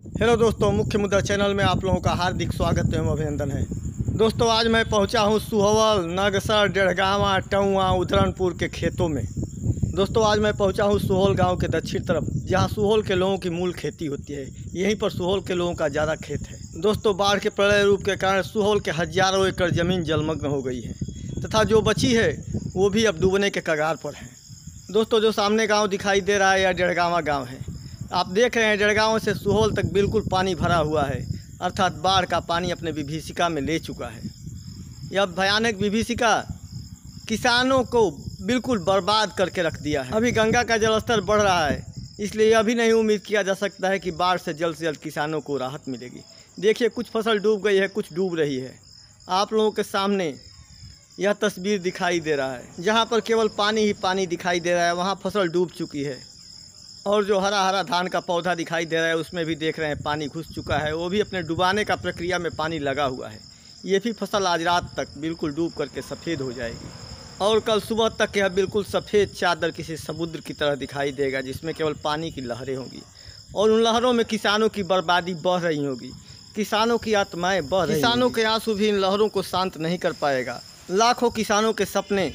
Hello दोस्तों, मुख्य मुद्दा चैनल में आप लोगों का हार्दिक स्वागत एवं अभिनंदन है। दोस्तों, आज मैं पहुंचा हूं सुहवल, नगसर, डेढ़गावा, टौआ, उधरनपुर के खेतों में। दोस्तों, आज मैं पहुंचा हूं सुहवल गांव के दक्षिण तरफ, जहां सुहवल के लोगों की मूल खेती होती है। यहीं पर सुहवल के लोगों का ज़्यादा खेत है। दोस्तों, बाढ़ के प्रलय रूप के कारण सुहवल के हजारों एकड़ ज़मीन जलमग्न हो गई है तथा जो बची है वो भी अब डूबने के कगार पर है। दोस्तों, जो सामने गाँव दिखाई दे रहा है यह डेढ़गावा गाँव है। आप देख रहे हैं डेढ़गांव से सुहवल तक बिल्कुल पानी भरा हुआ है, अर्थात बाढ़ का पानी अपने विभीषिका में ले चुका है। यह भयानक विभीषिका किसानों को बिल्कुल बर्बाद करके रख दिया है। अभी गंगा का जलस्तर बढ़ रहा है, इसलिए यह भी नहीं उम्मीद किया जा सकता है कि बाढ़ से जल्द किसानों को राहत मिलेगी। देखिए, कुछ फसल डूब गई है, कुछ डूब रही है। आप लोगों के सामने यह तस्वीर दिखाई दे रहा है, जहाँ पर केवल पानी ही पानी दिखाई दे रहा है, वहाँ फसल डूब चुकी है। और जो हरा हरा धान का पौधा दिखाई दे रहा है उसमें भी देख रहे हैं पानी घुस चुका है, वो भी अपने डुबाने का प्रक्रिया में पानी लगा हुआ है। ये भी फसल आज रात तक बिल्कुल डूब करके सफ़ेद हो जाएगी और कल सुबह तक यह बिल्कुल सफ़ेद चादर किसी समुद्र की तरह दिखाई देगा, जिसमें केवल पानी की लहरें होंगी और उन लहरों में किसानों की बर्बादी बह रही होगी, किसानों की आत्माएँ बह रही। किसानों के आंसू भी इन लहरों को शांत नहीं कर पाएगा। लाखों किसानों के सपने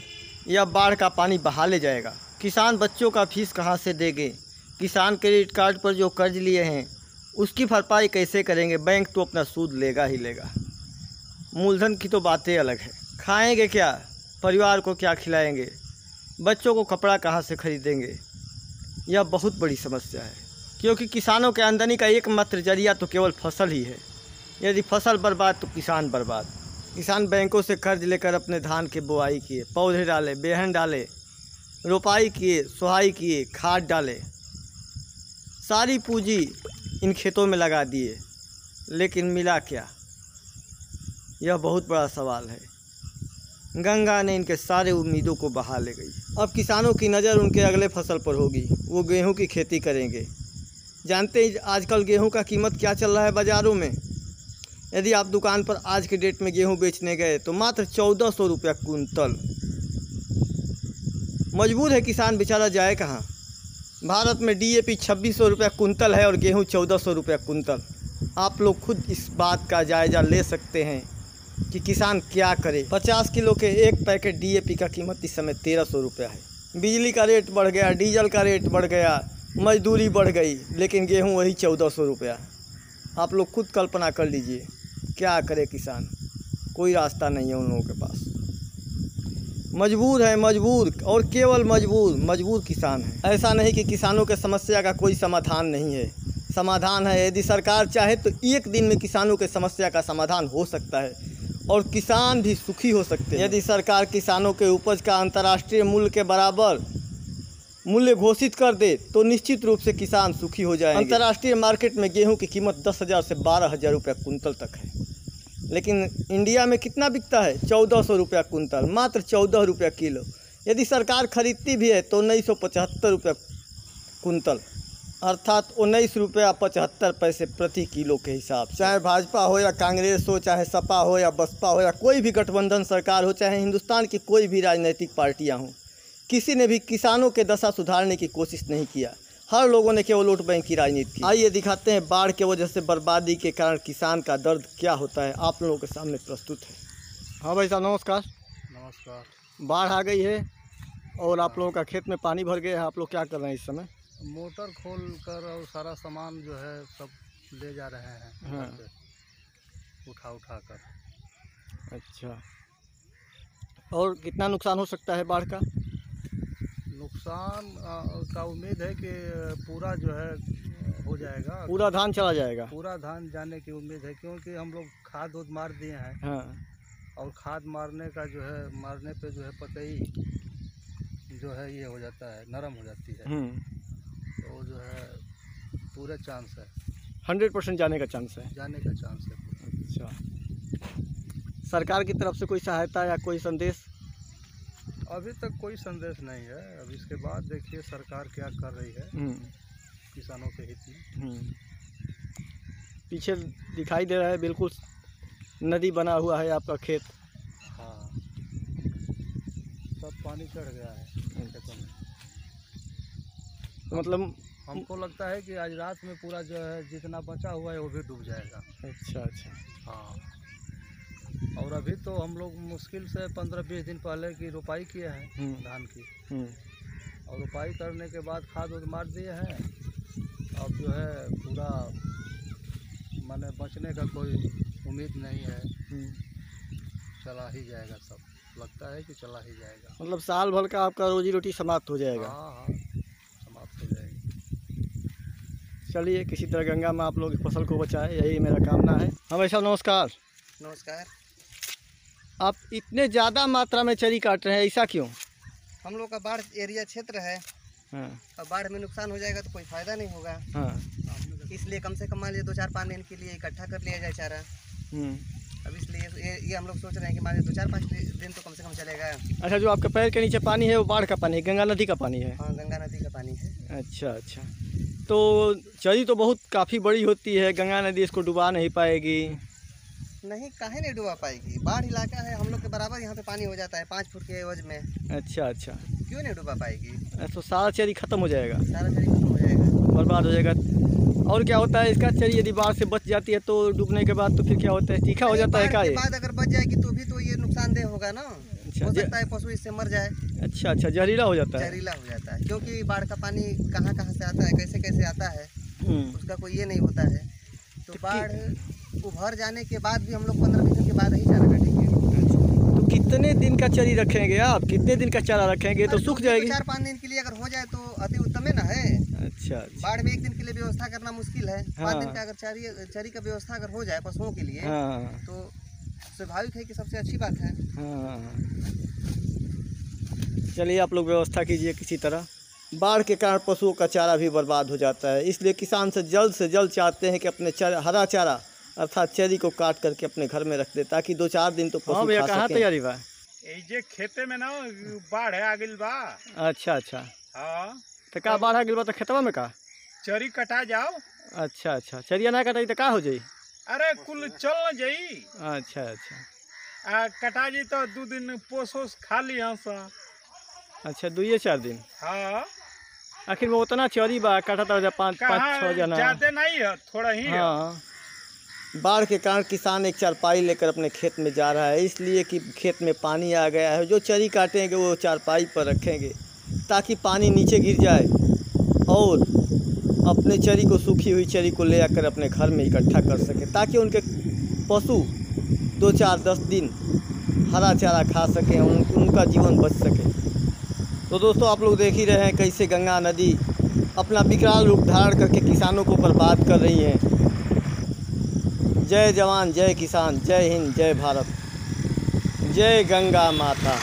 यह बाढ़ का पानी बहा ले जाएगा। किसान बच्चों का फीस कहाँ से देंगे? किसान क्रेडिट कार्ड पर जो कर्ज लिए हैं उसकी भरपाई कैसे करेंगे? बैंक तो अपना सूद लेगा ही लेगा। मूलधन की तो बातें अलग है। खाएंगे क्या? परिवार को क्या खिलाएंगे? बच्चों को कपड़ा कहाँ से खरीदेंगे? यह बहुत बड़ी समस्या है, क्योंकि किसानों के आमदनी का एकमात्र जरिया तो केवल फसल ही है। यदि फसल बर्बाद तो किसान बर्बाद। किसान बैंकों से कर्ज लेकर अपने धान की बुआई किए, पौधे डाले, बेहन डाले, रोपाई किए, सोहाई किए, खाद डाले, सारी पूंजी इन खेतों में लगा दिए, लेकिन मिला क्या? यह बहुत बड़ा सवाल है। गंगा ने इनके सारे उम्मीदों को बहा ले गई। अब किसानों की नज़र उनके अगले फसल पर होगी। वो गेहूं की खेती करेंगे। जानते हैं आजकल गेहूं का कीमत क्या चल रहा है बाज़ारों में? यदि आप दुकान पर आज के डेट में गेहूं बेचने गए तो मात्र 1400 रुपया कुंतल। मजबूर है किसान, बेचारा जाए कहाँ? भारत में DAP 2600 रुपया कुंतल है और गेहूं 1400 रुपया कुंतल। आप लोग खुद इस बात का जायज़ा ले सकते हैं कि किसान क्या करे। 50 किलो के एक पैकेट DAP का कीमत इस समय 1300 रुपया है। बिजली का रेट बढ़ गया, डीजल का रेट बढ़ गया, मजदूरी बढ़ गई, लेकिन गेहूं वही 1400 रुपया। आप लोग खुद कल्पना कर लीजिए, क्या करे किसान? कोई रास्ता नहीं है उन लोगों के पास। मजबूर है, मजबूर और केवल मजबूर किसान है। ऐसा नहीं कि किसानों के समस्या का कोई समाधान नहीं है। समाधान है। यदि सरकार चाहे तो एक दिन में किसानों के समस्या का समाधान हो सकता है और किसान भी सुखी हो सकते हैं। यदि सरकार किसानों के उपज का अंतर्राष्ट्रीय मूल्य के बराबर मूल्य घोषित कर दे तो निश्चित रूप से किसान सुखी हो जाएंगे। अंतर्राष्ट्रीय मार्केट में गेहूँ की कीमत 10,000 से 12,000 रुपया कुंतल तक है, लेकिन इंडिया में कितना बिकता है? 1400 रुपया कुंतल, मात्र 14 रुपया किलो। यदि सरकार खरीदती भी है तो 1975 रुपया कुंतल, अर्थात 19 रुपया 75 पैसे प्रति किलो के हिसाब से। चाहे भाजपा हो या कांग्रेस हो, चाहे सपा हो या बसपा हो या कोई भी गठबंधन सरकार हो, चाहे हिंदुस्तान की कोई भी राजनीतिक पार्टियां हों, किसी ने भी किसानों के दशा सुधारने की कोशिश नहीं किया। हर लोगों ने केवल वोट बैंक की राजनीति की। आइए दिखाते हैं बाढ़ के वजह से बर्बादी के कारण किसान का दर्द क्या होता है, आप लोगों के सामने प्रस्तुत है। हाँ भाई साहब, नमस्कार। नमस्कार। बाढ़ आ गई है और आप लोगों का खेत में पानी भर गया है। आप लोग क्या कर रहे हैं इस समय? मोटर खोल कर और सारा सामान जो है सब ले जा रहे हैं। हाँ। उठा कर। अच्छा, और कितना नुकसान हो सकता है बाढ़ का? नुकसान का उम्मीद है कि पूरा जो है हो जाएगा। पूरा धान चला जाएगा? पूरा धान जाने की उम्मीद है, क्योंकि हम लोग खाद उद मार दिए हैं। हाँ। और खाद मारने पे जो है पतई जो है ये हो जाता है, नरम हो जाती है। तो जो है पूरे चांस है, 100% जाने का चांस है। जाने का चांस है। अच्छा, सरकार की तरफ से कोई सहायता या कोई संदेश? अभी तक कोई संदेश नहीं है। अब इसके बाद देखिए सरकार क्या कर रही है किसानों के हित में। पीछे दिखाई दे रहा है बिल्कुल नदी बना हुआ है आपका खेत। हाँ, सब पानी चढ़ गया है खेतों में। तो मतलब हमको लगता है कि आज रात में पूरा जो है जितना बचा हुआ है वो भी डूब जाएगा। अच्छा अच्छा। हाँ, और अभी तो हम लोग मुश्किल से 15-20 दिन पहले की रोपाई किए हैं धान की, और रोपाई करने के बाद खाद वाद मार दिए हैं। अब जो है पूरा माने बचने का कोई उम्मीद नहीं है, चला ही जाएगा सब, लगता है कि चला ही जाएगा। मतलब साल भर का आपका रोजी रोटी समाप्त हो जाएगा। हाँ हाँ, समाप्त हो जाएगी। चलिए किसी तरह गंगा में आप लोग की फसल को बचाएं, यही मेरा कामना है। हाँ भाई साहब नमस्कार। नमस्कार। आप इतने ज़्यादा मात्रा में चरी काट रहे हैं, ऐसा क्यों? हम लोग का बाढ़ एरिया क्षेत्र है। हाँ। और बाढ़ में नुकसान हो जाएगा तो कोई फ़ायदा नहीं होगा। हाँ। इसलिए कम से कम मान लीजिए 2-4-5 दिन के लिए इकट्ठा कर लिया जाए चारा। अब इसलिए ये हम लोग सोच रहे हैं कि मान लीजिए 2-4-5 दिन तो कम से कम चलेगा। अच्छा, जो आपके पैर के नीचे पानी है वो बाढ़ का पानी है, गंगा नदी का पानी है? हाँ, गंगा नदी का पानी है। अच्छा अच्छा। तो चरी तो बहुत काफ़ी बड़ी होती है, गंगा नदी इसको डुबा नहीं पाएगी? नहीं, काहे नहीं डुबा पाएगी, बाढ़ इलाका है, हम लोग के बराबर यहाँ पे पानी हो जाता है 5 फुट के एवज में। अच्छा अच्छा। क्यों नहीं डुबा पाएगी? तो सारा चरी खत्म हो जाएगा, सारा चरी खत्म हो जाएगा, बर्बाद हो जाएगा। और क्या होता है इसका, चरी यदि बाढ़ से बच जाती है तो डूबने के बाद तो फिर क्या होता है, तीखा हो जाता है क्या? बाढ़ के बाद अगर बच जाएगी तो भी तो ये नुकसानदेह होगा ना। अच्छा, हो सकता है पशु इससे मर जाए। अच्छा अच्छा, जहरीला हो जाता है? जहरीला हो जाता है, क्योंकि बाढ़ का पानी कहाँ कहाँ से आता है, कैसे कैसे आता है, उसका कोई ये नहीं होता है। तो बाढ़ उभर जाने के बाद भी हम लोग 15-20 दिन के बाद ही चारा काटेंगे। तो कितने दिन का चरी रखेंगे आप, कितने दिन का चारा रखेंगे तो सूख जाएगी? 4-5 दिन के लिए अगर हो जाए तो अति उत्तम है ना है। अच्छा। बाढ़ में 1 दिन के लिए व्यवस्था करना मुश्किल है। 5 दिन का अगर चरी का व्यवस्था अगर हो जाए पशुओं के लिए, तो स्वाभाविक है कि सबसे अच्छी बात है। चलिए आप लोग व्यवस्था कीजिए किसी तरह। बाढ़ के कारण पशुओं का चारा भी बर्बाद हो जाता है, इसलिए किसान से जल्द चाहते हैं कि अपने हरा चारा अर्थात चरी को काट करके अपने घर में रख दे, ताकि 2-4 दिन तो पशु खा सकें। कहाँ तैयारी बा? जे खेते में ना बाढ़ आ गइल बा। अच्छा अच्छा। हाँ, तो का बाढ़ आ गइल बा तो खेतवा में का चरी कटा जाओ। अच्छा अच्छा, चरिया ना कटाई तो का हो जाई? अरे कुल चल न जाई। अच्छा अच्छा। कटा जी तो 2 दिन पोस खा ली सा। अच्छा, 2-4 दिन। हाँ, आखिर में उतना चरी बा काटा था 5-6 जना? ज्यादा नहीं है, थोड़ा ही है। हाँ। बाढ़ के कारण किसान एक चारपाई लेकर अपने खेत में जा रहा है, इसलिए कि खेत में पानी आ गया है। जो चरी काटेंगे वो चारपाई पर रखेंगे ताकि पानी नीचे गिर जाए और अपने चरी को, सूखी हुई चरी को ले आकर अपने घर में इकट्ठा कर सके, ताकि उनके पशु 2-4-10 दिन हरा चारा खा सकें, उनका जीवन बच सके। तो दोस्तों आप लोग देख ही रहे हैं कैसे गंगा नदी अपना विकराल रूप धारण करके किसानों को बर्बाद कर रही है। जय जवान, जय किसान, जय हिंद, जय भारत, जय गंगा माता।